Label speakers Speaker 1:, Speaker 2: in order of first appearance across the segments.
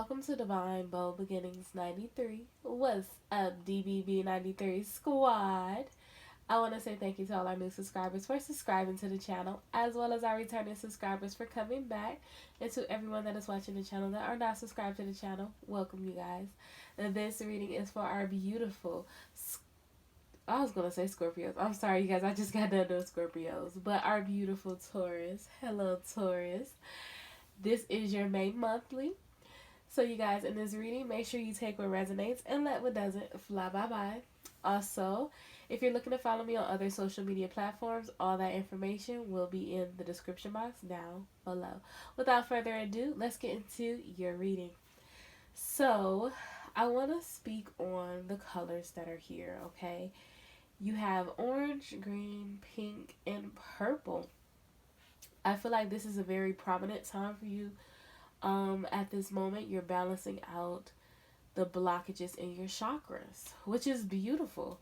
Speaker 1: welcome to Divine Bold Beginnings 93. What's up, DBB 93 squad? I want to say thank you to all our new subscribers for subscribing to the channel, as well as our returning subscribers for coming back, and to everyone that is watching the channel that are not subscribed to the channel. Welcome, you guys. This reading is for our beautiful, I was going to say Scorpios. I'm sorry, you guys. I just got done doing Scorpios. But our beautiful Taurus. Hello, Taurus. This is your May monthly. So you guys, in this reading, make sure you take what resonates and let what doesn't fly bye-bye. Also, if you're looking to follow me on other social media platforms, all that information will be in the description box down below. Without further ado, let's get into your reading. So, I want to speak on the colors that are here, okay? You have orange, green, pink, and purple. I feel like this is a very prominent time for you. At this moment, you're balancing out the blockages in your chakras, which is beautiful.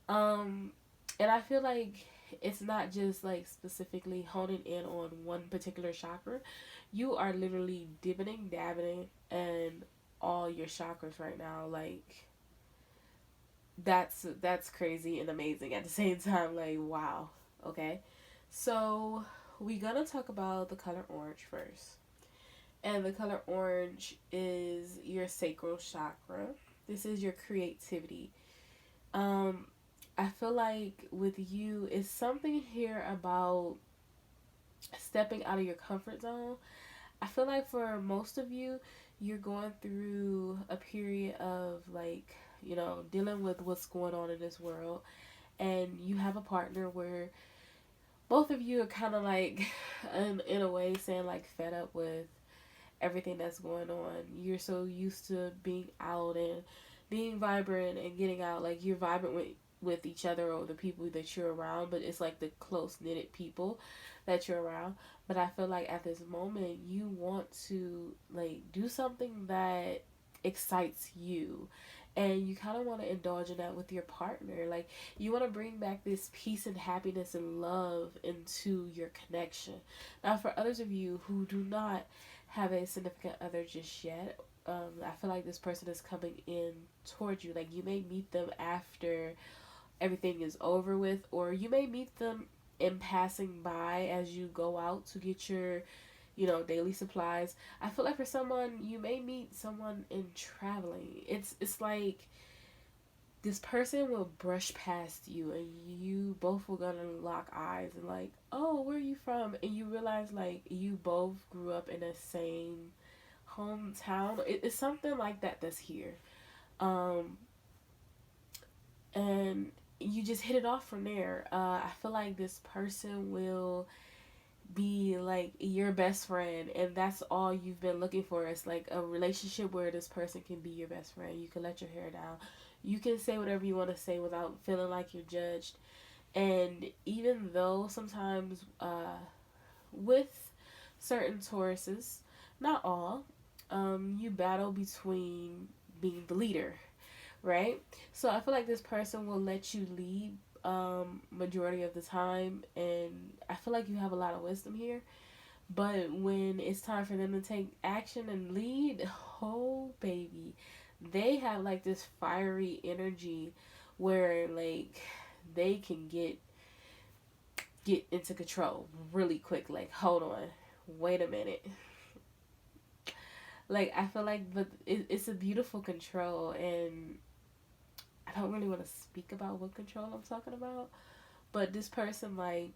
Speaker 1: And I feel like it's not just like specifically honing in on one particular chakra. You are literally dipping, dabbing, and all your chakras right now. Like that's crazy and amazing at the same time. Like wow. Okay, so we're gonna talk about the color orange first. And the color orange is your sacral chakra. This is your creativity. I feel like with you, it's something here about stepping out of your comfort zone. I feel like for most of you, you're going through a period of like, dealing with what's going on in this world. And you have a partner where both of you are kind of like, in a way, saying like fed up with everything that's going on. You're so used to being out and being vibrant and getting out. Like you're vibrant with each other or the people that you're around, but it's like the close knitted people that you're around. But I feel like at this moment you want to like do something that excites you, and you kind of want to indulge in that with your partner. Like you want to bring back this peace and happiness and love into your connection. Now for others of you who do not have a significant other just yet, I feel like this person is coming in towards you. Like you may meet them after everything is over with, or you may meet them in passing by as you go out to get your daily supplies. I feel like for someone, you may meet someone in traveling. It's like this person will brush past you and you both will gonna lock eyes and like, oh, where are you from? And you realize like you both grew up in the same hometown. It's something like that that's here. And you just hit it off from there. I feel like this person will be like your best friend, and that's all you've been looking for. It's like a relationship where this person can be your best friend. You can let your hair down, you can say whatever you want to say without feeling like you're judged. And even though sometimes with certain Tauruses, not all, you battle between being the leader, right? So I feel like this person will let you lead majority of the time, and I feel like you have a lot of wisdom here. But when it's time for them to take action and lead, oh baby, they have like this fiery energy where like they can get into control really quick. Like hold on, wait a minute. Like I feel like, but it's a beautiful control, and I don't really want to speak about what control I'm talking about. But this person, like,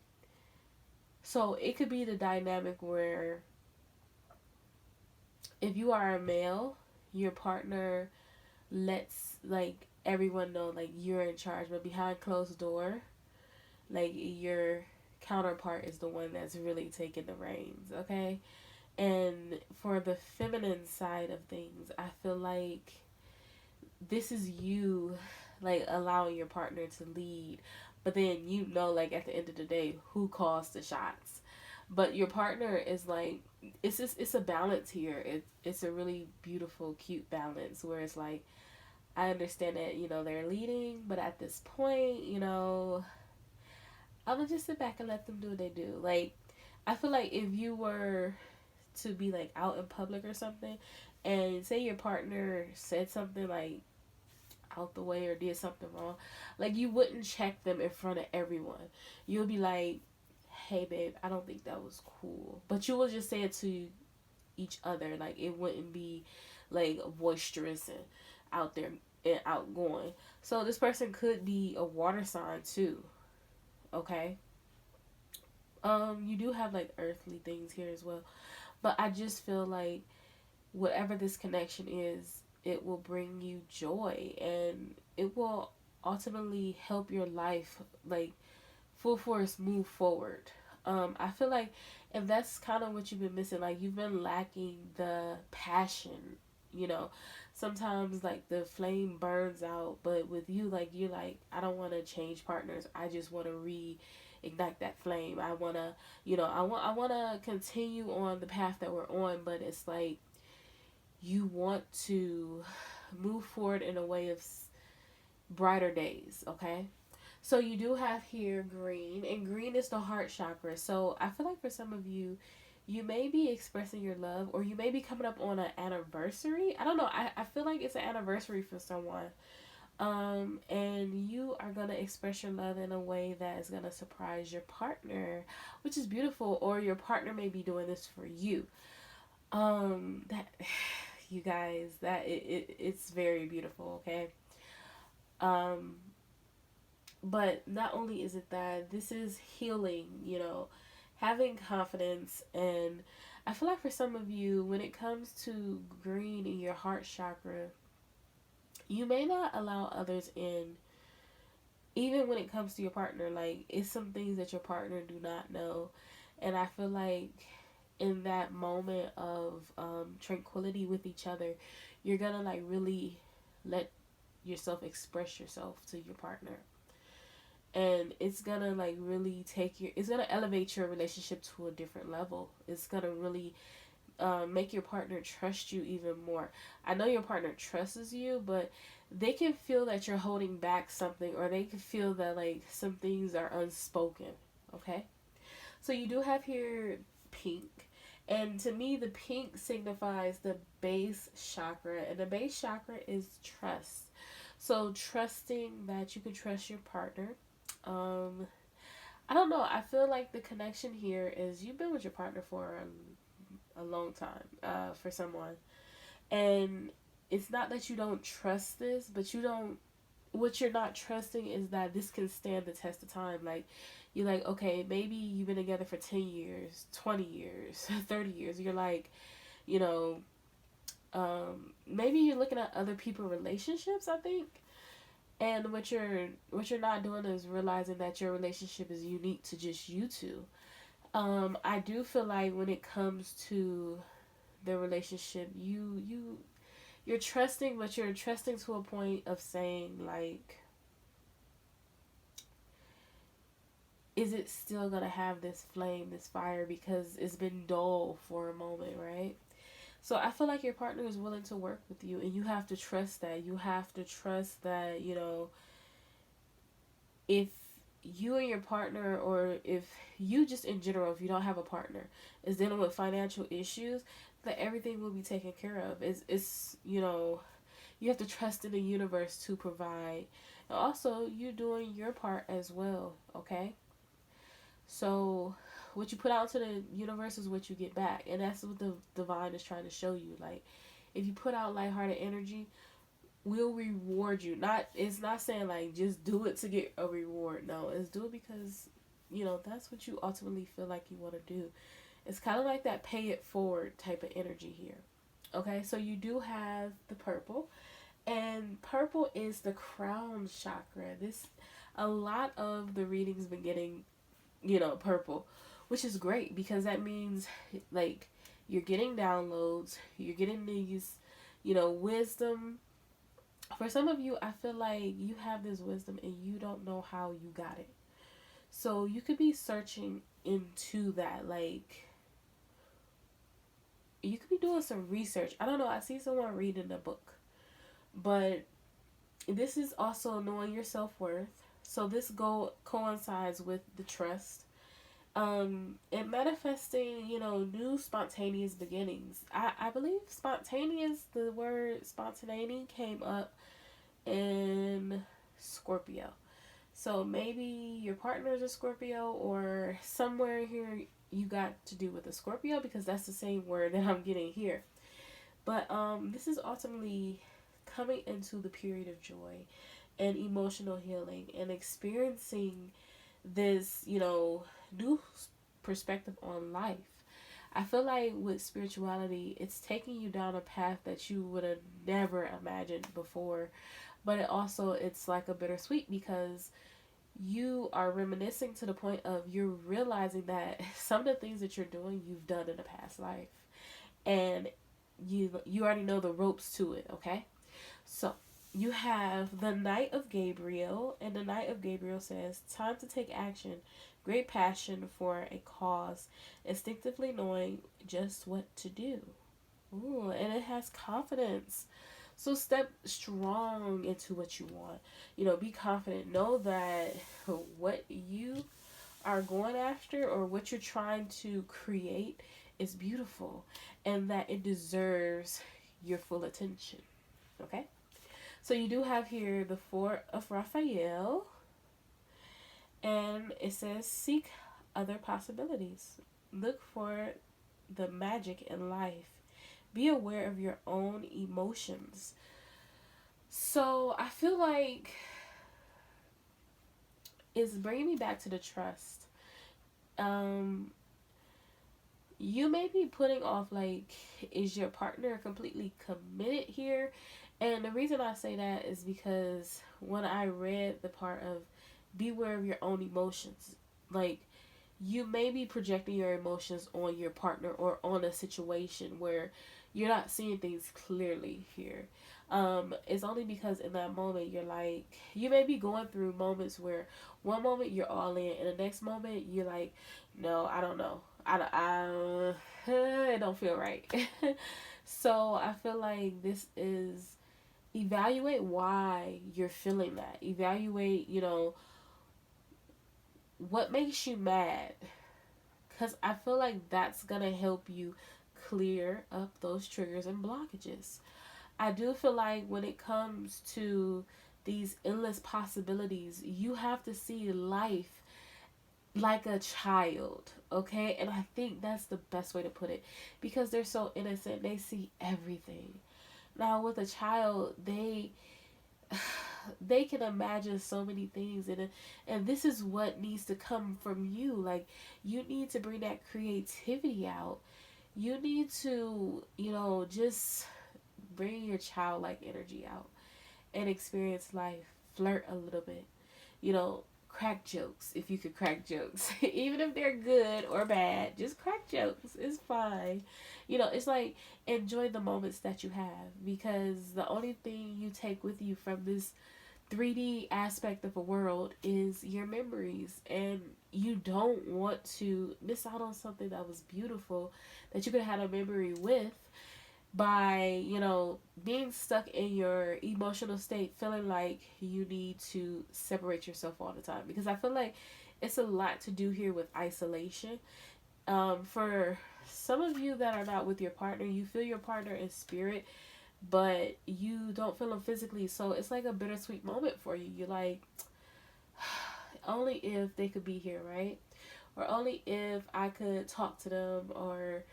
Speaker 1: so it could be the dynamic where if you are a male, your partner lets like everyone know like you're in charge, but behind closed door, like your counterpart is the one that's really taking the reins, okay? And for the feminine side of things, I feel like this is you like allowing your partner to lead, but then like at the end of the day who calls the shots. But your partner is like, it's a balance here. It's a really beautiful cute balance where it's like I understand that they're leading, but at this point I'm gonna just sit back and let them do what they do. Like I feel like if you were to be like out in public or something and say your partner said something like out the way or did something wrong, like you wouldn't check them in front of everyone. You'll be like, hey babe, I don't think that was cool, but you will just say it to each other. Like it wouldn't be like boisterous and out there and outgoing. So this person could be a water sign too. Okay. You do have like earthly things here as well, but I just feel like whatever this connection is, it will bring you joy, and it will ultimately help your life like full force move forward. I feel like, and that's kind of what you've been missing. Like you've been lacking the passion, you know. Sometimes like the flame burns out, but with you, like you're like, I don't want to change partners. I just want to reignite that flame. I want to, I want to continue on the path that we're on, but it's like you want to move forward in a way of brighter days, okay? So you do have here green, and green is the heart chakra. So I feel like for some of you, you may be expressing your love, or you may be coming up on an anniversary. I don't know. I feel like it's an anniversary for someone. And you are going to express your love in a way that is going to surprise your partner, which is beautiful, or your partner may be doing this for you. That, you guys, that it's very beautiful, okay? Um, but not only is it that, this is healing, having confidence. And I feel like for some of you, when it comes to green in your heart chakra, you may not allow others in, even when it comes to your partner. Like it's some things that your partner do not know. And I feel like in that moment of tranquility with each other, you're gonna like really let yourself express yourself to your partner, and it's gonna like really it's gonna elevate your relationship to a different level. It's gonna really make your partner trust you even more. I know your partner trusts you, but they can feel that you're holding back something, or they can feel that like some things are unspoken. Okay, so you do have here pink, and to me the pink signifies the base chakra, and the base chakra is trust. So trusting that you can trust your partner. I don't know. I feel like the connection here is you've been with your partner for a long time, for someone. And it's not that you don't trust this, but what you're not trusting is that this can stand the test of time. Like, you're like, okay, maybe you've been together for 10 years, 20 years, 30 years. You're like, you know, maybe you're looking at other people's relationships, I think. And what you're not doing is realizing that your relationship is unique to just you two. I do feel like when it comes to the relationship, you're trusting, but you're trusting to a point of saying like, is it still gonna have this flame, this fire, because it's been dull for a moment, right? So I feel like your partner is willing to work with you, and you have to trust that. You have to trust that, if you and your partner, or if you just in general, if you don't have a partner, is dealing with financial issues, that everything will be taken care of. You have to trust in the universe to provide. And also, you doing your part as well, okay? So, what you put out to the universe is what you get back. And that's what the divine is trying to show you. Like, if you put out lighthearted energy, we'll reward you. It's not saying like just do it to get a reward. No, it's do it because that's what you ultimately feel like you want to do. It's kind of like that pay it forward type of energy here. Okay, so you do have the purple, and purple is the crown chakra. A lot of the readings been getting purple, which is great because that means like you're getting downloads, you're getting these wisdom. For some of you, I feel like you have this wisdom and you don't know how you got it. So you could be searching into that. Like, you could be doing some research. I don't know. I see someone reading a book. But this is also knowing your self-worth. So this coincides with the trust. And manifesting, new spontaneous beginnings. I believe spontaneous, the word spontaneity came up in Scorpio. So maybe your partner is a Scorpio, or somewhere here you got to do with a Scorpio, because that's the same word that I'm getting here. But this is ultimately coming into the period of joy and emotional healing and experiencing this, new perspective on life. I feel like with spirituality, it's taking you down a path that you would have never imagined before. But it's like a bittersweet, because you are reminiscing to the point of you're realizing that some of the things that you're doing, you've done in a past life. And you already know the ropes to it, okay? So you have the Knight of Gabriel, and the Knight of Gabriel says, time to take action, great passion for a cause, instinctively knowing just what to do. Ooh, and it has confidence. So step strong into what you want. Be confident. Know that what you are going after, or what you're trying to create, is beautiful, and that it deserves your full attention. Okay? So you do have here the Four of Raphael, and it says seek other possibilities. Look for the magic in life. Be aware of your own emotions. So I feel like it's bringing me back to the trust. Um, you may be putting off, like, is your partner completely committed here? And the reason I say that is because when I read the part of beware of your own emotions, like, you may be projecting your emotions on your partner or on a situation where you're not seeing things clearly here. It's only because in that moment you're like, you may be going through moments where one moment you're all in, and the next moment you're like, no, I don't know. It don't feel right. So I feel like this is, evaluate why you're feeling that. Evaluate, what makes you mad, because I feel like that's gonna help you clear up those triggers and blockages. I do feel like when it comes to these endless possibilities, you have to see life like a child, okay? And I think that's the best way to put it, because they're so innocent, they see everything. Now with a child, they can imagine so many things, and this is what needs to come from you. Like, you need to bring that creativity out. You need to, just bring your childlike energy out and experience life. Flirt a little bit, crack jokes if you could crack jokes. Even if they're good or bad, just crack jokes. It's fine. It's like, enjoy the moments that you have, because the only thing you take with you from this 3D aspect of a world is your memories, and you don't want to miss out on something that was beautiful that you could have had a memory with by, being stuck in your emotional state, feeling like you need to separate yourself all the time. Because I feel like it's a lot to do here with isolation. For some of you that are not with your partner, you feel your partner in spirit, but you don't feel them physically. So it's like a bittersweet moment for you. You're like, only if they could be here, right? Or only if I could talk to them, or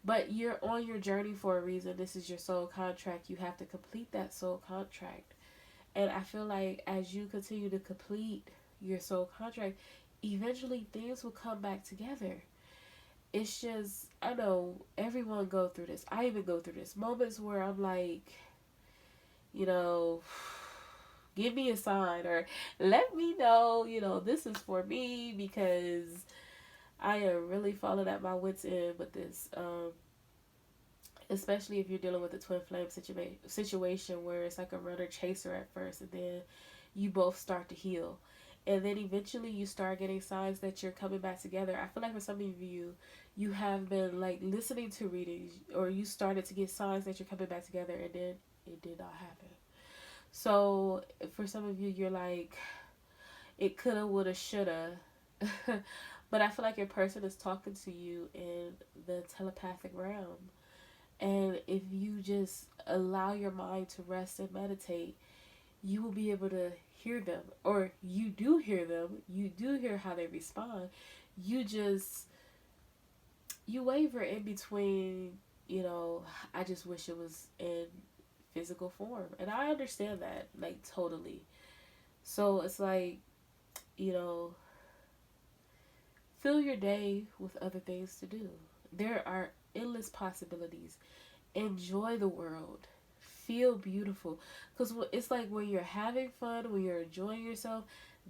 Speaker 1: but you're on your journey for a reason. This is your soul contract. You have to complete that soul contract. And I feel like as you continue to complete your soul contract, eventually things will come back together. It's just, I know everyone go through this. I even go through this. Moments where I'm like, you know, give me a sign, or let me know, this is for me, because I am really falling at my wits' end with this. Especially if you're dealing with a twin flame situation where it's like a runner chaser at first, and then you both start to heal. And then eventually you start getting signs that you're coming back together. I feel like for some of you, you have been like listening to readings, or you started to get signs that you're coming back together, and then it did not happen. So for some of you, you're like, it coulda, woulda, shoulda. But I feel like your person is talking to you in the telepathic realm. And if you just allow your mind to rest and meditate, you will be able to hear them. Or you do hear them. You do hear how they respond. You just, you waver in between, you know, I just wish it was in physical form. And I understand that, like, totally. So it's like, you know, fill your day with other things to do. There are endless possibilities. Enjoy the world. Feel beautiful. Because it's like when you're having fun, when you're enjoying yourself,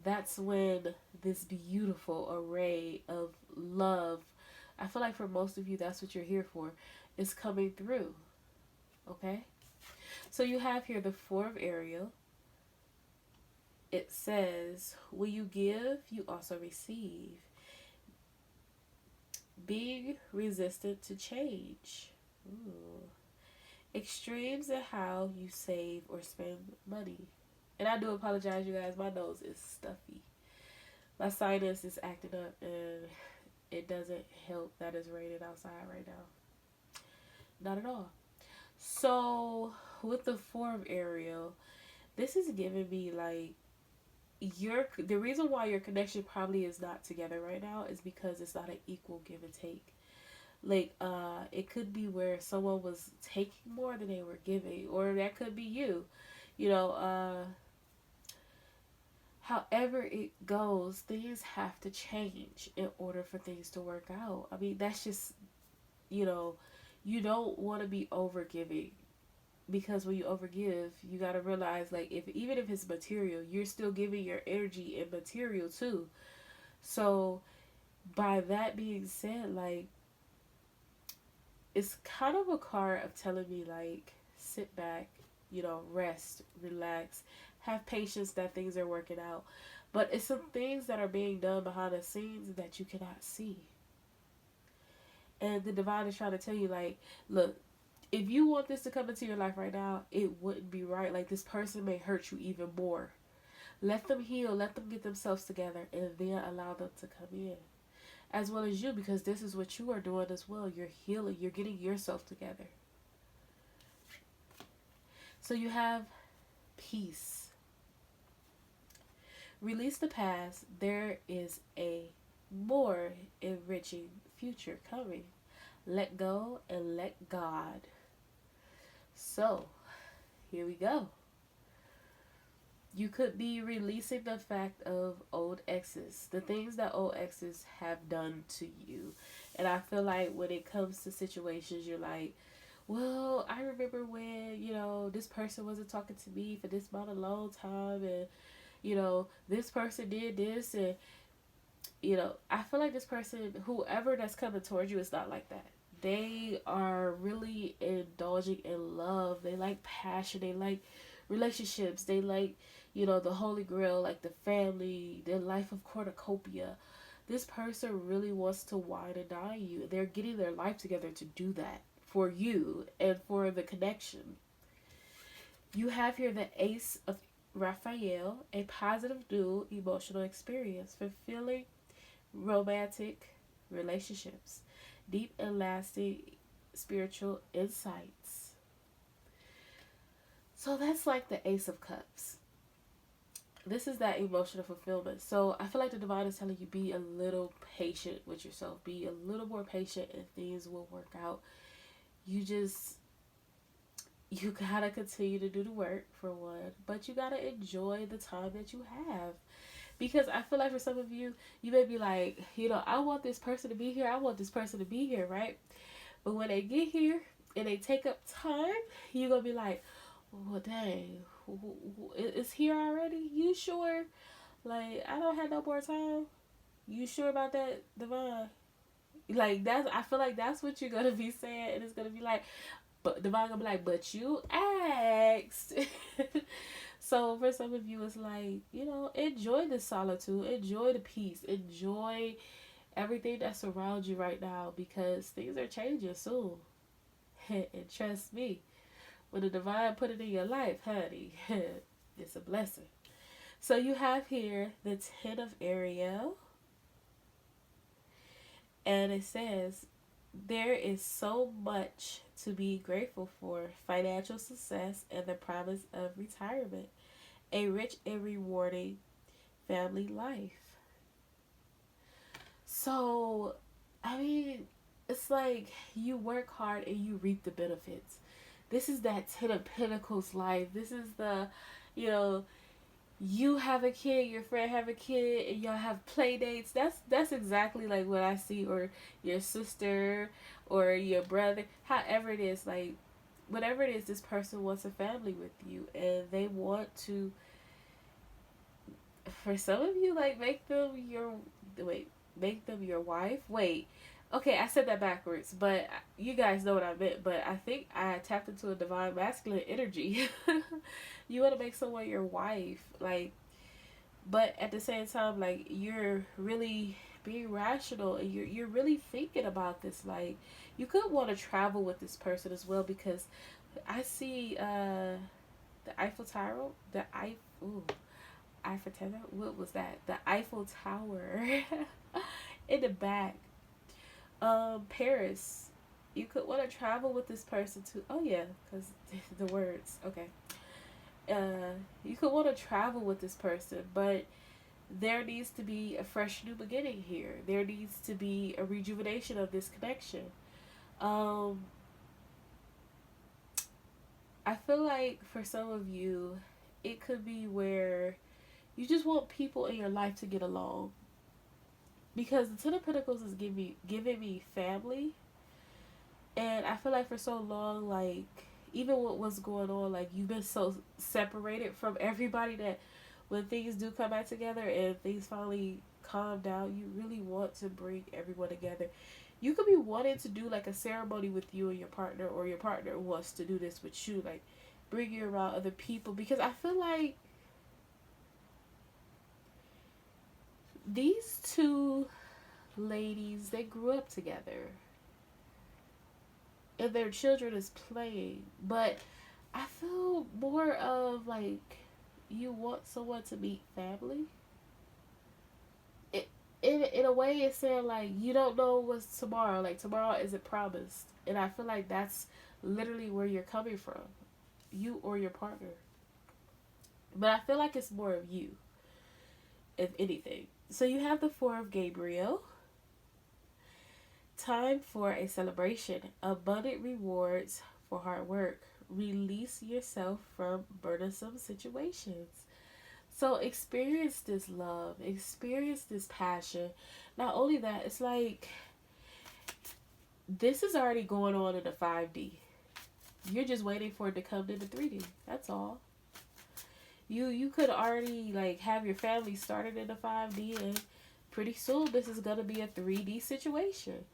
Speaker 1: that's when this beautiful array of love, I feel like for most of you, that's what you're here for, is coming through. Okay? So you have here the Four of Ariel. It says, when you give, you also receive. Being resistant to change. Ooh. Extremes in how you save or spend money. And I do apologize, you guys. My nose is stuffy. My sinus is acting up, and it doesn't help that it's raining outside right now. Not at all. So, with the Four of Ariel, this is giving me like the reason why your connection probably is not together right now is because it's not an equal give and take. Like, it could be where someone was taking more than they were giving, or that could be you. You know, however it goes, things have to change in order for things to work out. I mean, that's just, you know, you don't want to be over giving, because when you overgive, you got to realize, like, if even if it's material, you're still giving your energy and material too. So by that being said, like, it's kind of a card of telling me, like, sit back, you know, rest, relax, have patience that things are working out. But it's some things that are being done behind the scenes that you cannot see. And the divine is trying to tell you, like, look, if you want this to come into your life right now, it wouldn't be right. Like, this person may hurt you even more. Let them heal, let them get themselves together, and then allow them to come in. As well as you, because this is what you are doing as well. You're healing, you're getting yourself together. So you have peace. Release the past. There is a more enriching future coming. Let go and let God. So, here we go. You could be releasing the fact of old exes, the things that old exes have done to you. And I feel like when it comes to situations, you're like, well, I remember when, you know, this person wasn't talking to me for this amount of long time, and, you know, this person did this, and, you know, I feel like this person, whoever that's coming towards you, is not like that. They are really indulging in love. They like passion. They like relationships. They like, you know, the holy grail, like the family, their life of cornucopia. This person really wants to wine and dine you. They're getting their life together to do that for you and for the connection. You have here the Ace of Raphael, a positive new emotional experience, fulfilling romantic relationships, deep and lasting spiritual insights. So that's like the Ace of Cups. This is that emotional fulfillment. So I feel like the divine is telling you, be a little patient with yourself. Be a little more patient and things will work out. You gotta continue to do the work, for one, but you gotta enjoy the time that you have. Because I feel like for some of you, you may be like, you know, I want this person to be here. I want this person to be here, right? But when they get here and they take up time, you're going to be like, well, dang, it's here already? You sure? Like, I don't have no more time. You sure about that, Devon? Like, I feel like that's what you're going to be saying. And it's going to be like, but Devon going to be like, but you asked. So for some of you, it's like, you know, enjoy the solitude. Enjoy the peace. Enjoy everything that surrounds you right now, because things are changing soon. And trust me, when the divine put it in your life, honey, it's a blessing. So you have here the Ten of Ariel. And it says, there is so much to be grateful for: financial success and the promise of retirement, a rich and rewarding family life. So, I mean, it's like you work hard and you reap the benefits. This is that Ten of Pentacles life. This is the, you know, you have a kid, your friend have a kid, and y'all have play dates. That's exactly like what I see, or your sister or your brother, however it is, like whatever it is, this person wants a family with you, and they want to, for some of you, like make them your wife. Wait, okay, I said that backwards, but you guys know what I meant. But I think I tapped into a divine masculine energy. You want to make someone your wife, like, but at the same time, like, you're really being rational, and you're really thinking about this. Like, you could want to travel with this person as well, because I see the Eiffel Tower, Eiffel Tower. What was that? The Eiffel Tower in the back. Paris. You could want to travel with this person too. Oh yeah, because the words. Okay. You could want to travel with this person, but there needs to be a fresh new beginning here. There needs to be a rejuvenation of this connection. I feel like for some of you, it could be where you just want people in your life to get along. Because the Ten of Pentacles is giving me family. And I feel like for so long, like, even with what's going on, like, you've been so separated from everybody that when things do come back together and things finally calm down, you really want to bring everyone together. You could be wanting to do like a ceremony with you and your partner, or your partner wants to do this with you, like bring you around other people, because I feel like these two ladies, they grew up together and their children is playing, but I feel more of like you want someone to meet family. In a way, it's saying like you don't know what's tomorrow. Like, tomorrow isn't promised, and I feel like that's literally where you're coming from, you or your partner. But I feel like it's more of you, if anything. So you have the Four of Gabriel. Time for a celebration. Abundant rewards for hard work. Release yourself from burdensome situations. So experience this love. Experience this passion. Not only that, it's like this is already going on in the 5D. You're just waiting for it to come into 3D. That's all. You could already like have your family started in the 5D, and pretty soon this is gonna be a 3D situation.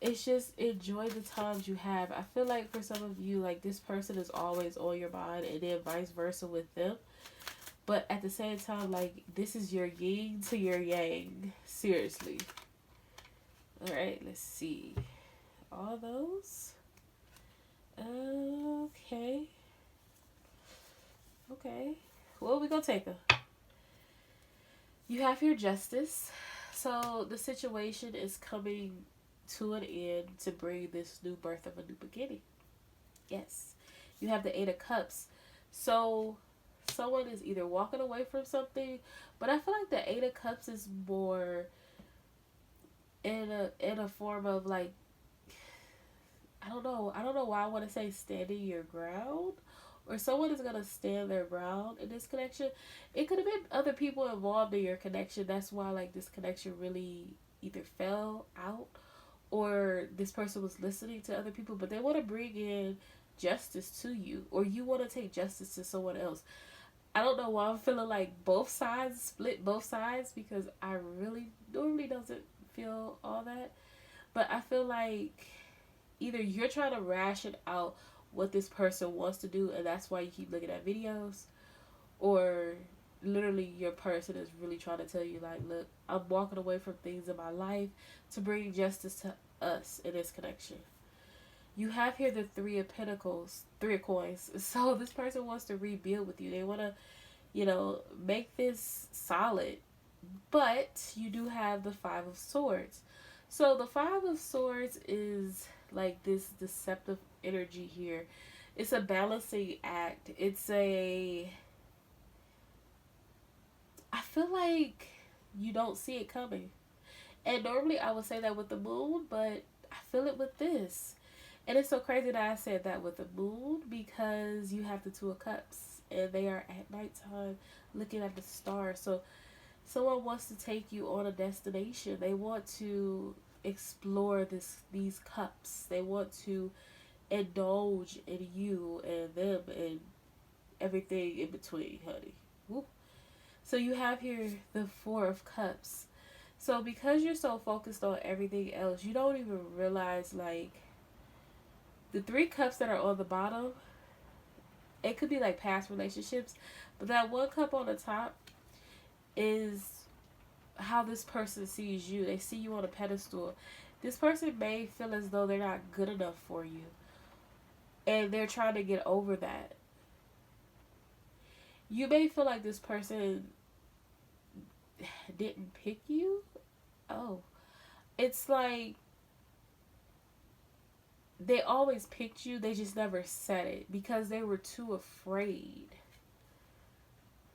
Speaker 1: It's just enjoy the times you have. I feel like for some of you, like, this person is always on your mind, and then vice versa with them. But at the same time, like, this is your yin to your yang. Seriously. Alright, let's see. All those. Okay. Okay. Well, we gonna take them. You have your Justice. So the situation is coming to an end to bring this new birth of a new beginning. Yes. You have the Eight of Cups. So someone is either walking away from something, but I feel like the Eight of Cups is more in a form of like, I don't know why I want to say standing your ground, or someone is gonna stand their ground in this connection. It could have been other people involved in your connection. That's why like this connection really either fell out, or this person was listening to other people, but they want to bring in justice to you, or you want to take justice to someone else. I don't know why I'm feeling like both sides, split both sides, because I really normally doesn't feel all that. But I feel like either you're trying to ration out what this person wants to do, and that's why you keep looking at videos, or literally your person is really trying to tell you like, look, I'm walking away from things in my life to bring justice to us in this connection. You have here the Three of Pentacles, Three of Coins. So this person wants to rebuild with you. They want to, make this solid. But you do have the Five of Swords. So the Five of Swords is like this deceptive energy here. It's a balancing act. I feel like you don't see it coming. And normally I would say that with the moon, but I feel it with this. And it's so crazy that I said that with the moon because you have the Two of Cups and they are at nighttime looking at the stars. So someone wants to take you on a destination. They want to explore these cups. They want to indulge in you and them and everything in between, honey. Woo. So you have here the Four of Cups. So because you're so focused on everything else, you don't even realize like the Three Cups that are on the bottom, it could be like past relationships, but that one cup on the top is how this person sees you. They see you on a pedestal. This person may feel as though they're not good enough for you, and they're trying to get over that. You may feel like this person didn't pick you. Oh, it's like they always picked you, they just never said it because they were too afraid.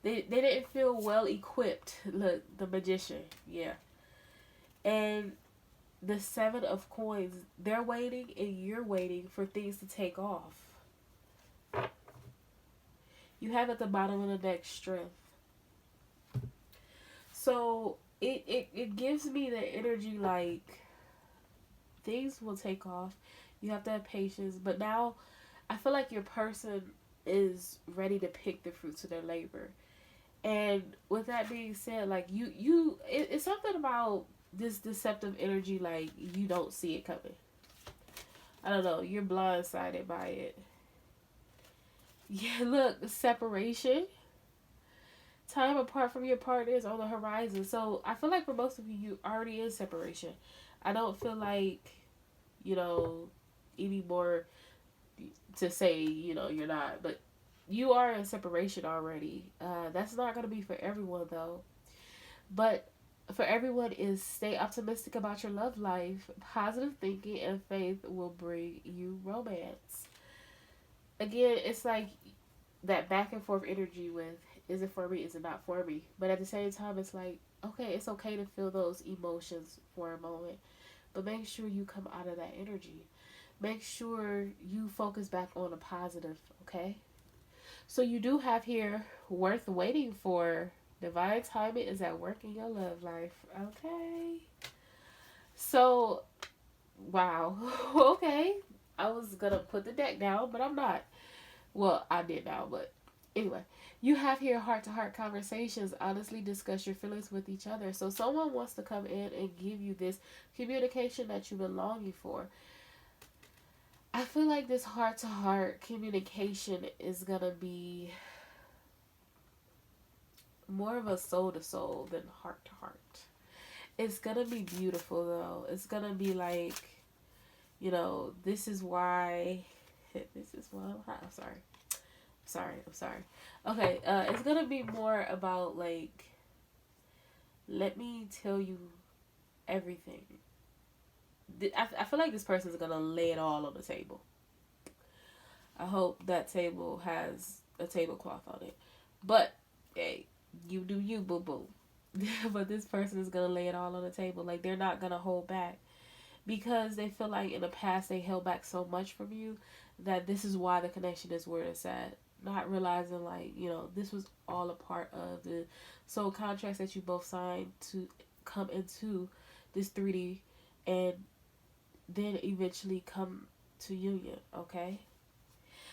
Speaker 1: They didn't feel well equipped. Look, the Magician, yeah. And the Seven of Coins, they're waiting and you're waiting for things to take off. You have at the bottom of the deck strength. So it gives me the energy like things will take off. You have to have patience. But now I feel like your person is ready to pick the fruits of their labor. And with that being said, like it's something about this deceptive energy, like you don't see it coming. I don't know, you're blindsided by it. Yeah, look, separation. Time apart from your partner is on the horizon. So I feel like for most of you, you already in separation. I don't feel like, you know, anymore to say, you know, you're not. But you are in separation already. That's not going to be for everyone, though. But for everyone is stay optimistic about your love life. Positive thinking and faith will bring you romance. Again, it's like that back and forth energy with is it for me, is it not for me? But at the same time, it's like, okay, it's okay to feel those emotions for a moment, but make sure you come out of that energy. Make sure you focus back on the positive, okay? So you do have here worth waiting for. Divine timing is at work in your love life, okay? So, wow, okay. I was gonna put the deck down, but I'm not. Well, I did now, but anyway, you have here heart-to-heart conversations. Honestly discuss your feelings with each other. So someone wants to come in and give you this communication that you've been longing for. I feel like this heart-to-heart communication is going to be more of a soul-to-soul than heart-to-heart. It's going to be beautiful, though. It's going to be like, you know, this is why I'm hot. I'm sorry. Okay, it's gonna be more about like, let me tell you everything. I feel like this person's gonna lay it all on the table. I hope that table has a tablecloth on it. But hey, you do you, boo boo. But this person is gonna lay it all on the table. Like they're not gonna hold back because they feel like in the past they held back so much from you that this is why the connection is where it's at. Not realizing like, you know, this was all a part of the soul contracts that you both signed to come into this 3D and then eventually come to union, okay?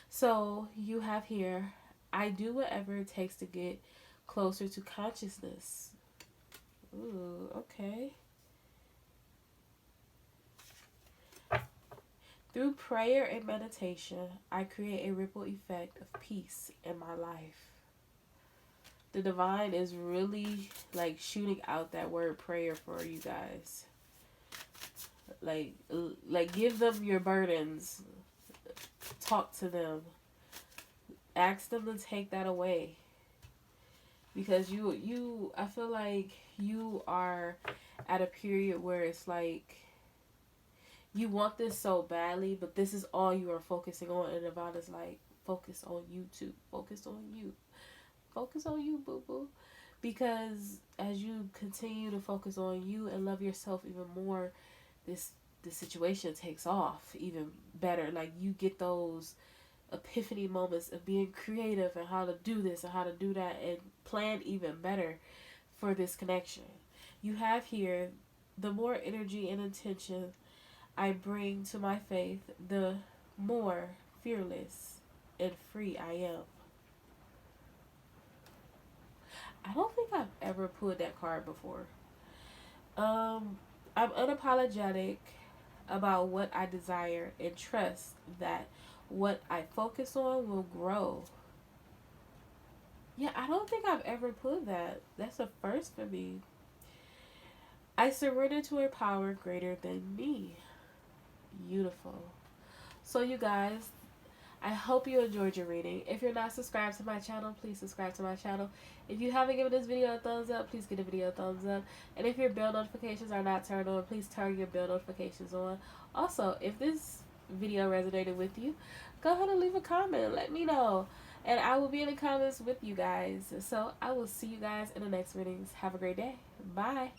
Speaker 1: So you have here, I do whatever it takes to get closer to consciousness. Ooh, okay. Through prayer and meditation, I create a ripple effect of peace in my life. The divine is really like shooting out that word prayer for you guys. Like give them your burdens. Talk to them. Ask them to take that away. Because I feel like you are at a period where it's like You want this so badly, but this is all you are focusing on. And Nirvana's like, focus on you too. Focus on you. Focus on you, boo boo. Because as you continue to focus on you and love yourself even more, this situation takes off even better. Like, you get those epiphany moments of being creative and how to do this and how to do that and plan even better for this connection. You have here, the more energy and intention I bring to my faith, the more fearless and free I am. I don't think I've ever pulled that card before. I'm unapologetic about what I desire and trust that what I focus on will grow. Yeah, I don't think I've ever pulled that. That's a first for me. I surrender to a power greater than me. Beautiful. So, you guys, I hope you enjoyed your reading. If you're not subscribed to my channel, please subscribe to my channel. If you haven't given this video a thumbs up, please give the video a thumbs up. And if your bell notifications are not turned on, please turn your bell notifications on. Also, if this video resonated with you, go ahead and leave a comment. Let me know. And I will be in the comments with you guys. So I will see you guys in the next readings. Have a great day. Bye.